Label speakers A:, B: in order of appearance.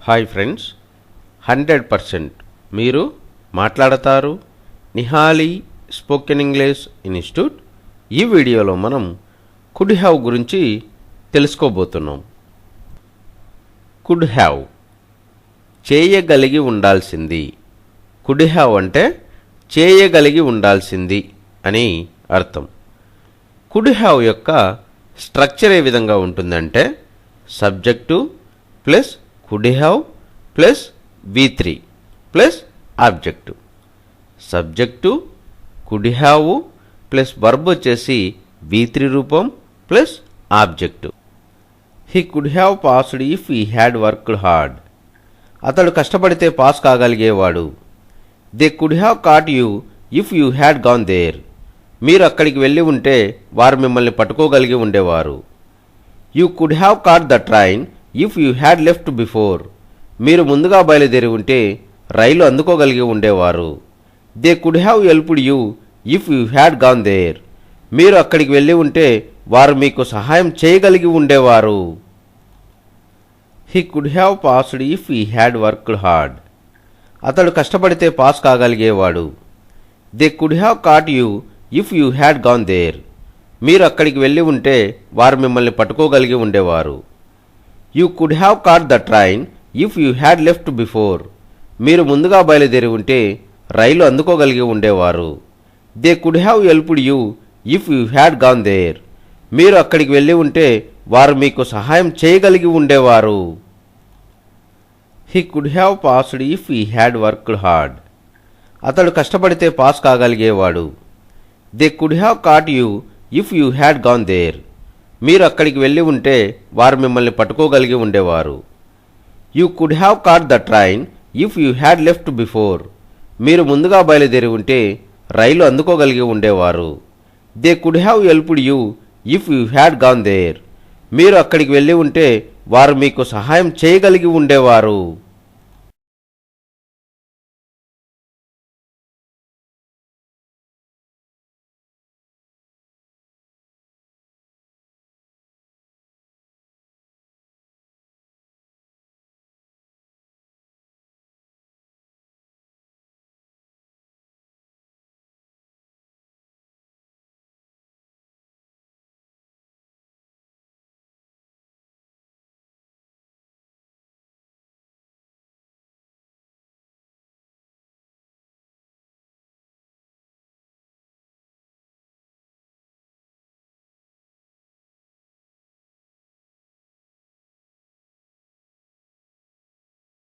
A: Hi friends, 100% మీరు మాట్లాడతారు Nihali spoken English institute. ఈ వీడియోలో మనం కుడ్ హ్యావ్ గురించి తెలుసుకోబోతున్నాం. కుడ్ హ్యావ్ చేయగలిగి ఉండాల్సింది. కుడ్ హ్యావ్ అంటే చేయగలిగి ఉండాల్సింది అని అర్థం. కుడ్ హ్యావ్ యొక్క స్ట్రక్చర్ ఏ విధంగా ఉంటుందంటే subject plus could have plus V3 plus object. Subject could have plus verb వచ్చేసి V3 రూపం plus object. He could have passed if he had worked hard. అతడు కష్టపడితే పాస్ కాగలిగేవాడు. They could have caught you if you had gone there. మీరు అక్కడికి వెళ్ళి ఉంటే వారు మిమ్మల్ని పట్టుకోగలిగి ఉండేవారు. You could have caught the train if you had left before. మీరు ముందుగా బయలుదేరి ఉంటే రైలు అందుకోగలిగి ఉండేవారు. They could have helped you if you had gone there. మీరు అక్కడికి వెళ్ళి ఉంటే వారు మీకు సహాయం చేయగలిగి ఉండేవారు. He could have passed if he had worked hard. అతడు కష్టపడితే పాస్ కాగలిగేవాడు. They could have caught you if you had gone there. మీరు అక్కడికి వెళ్ళి ఉంటే వారు మిమ్మల్ని పట్టుకోగలిగి ఉండేవారు. You could have caught the train if you had left before. మీరు ముందుగా బయలుదేరి ఉంటే రైలు అందుకోగలిగి ఉండేవారు. They could have helped you if you had gone there. మీరు అక్కడికి వెళ్ళి ఉంటే వారు మీకు సహాయం చేయగలిగి ఉండేవారు. He could have passed if he had worked hard. అతడు కష్టపడితే పాస్ కాగలిగేవాడు. They could have caught you if you had gone there. మీరు అక్కడికి వెళ్ళి ఉంటే వారు మిమ్మల్ని పట్టుకోగలిగి ఉండేవారు. You could have caught the train if you had left before. మీరు ముందుగా బయలుదేరి ఉంటే రైలు అందుకోగలిగి ఉండేవారు. They could have helped you if you had gone there. మీరు అక్కడికి వెళ్ళి ఉంటే వారు మీకు సహాయం చేయగలిగి ఉండేవారు.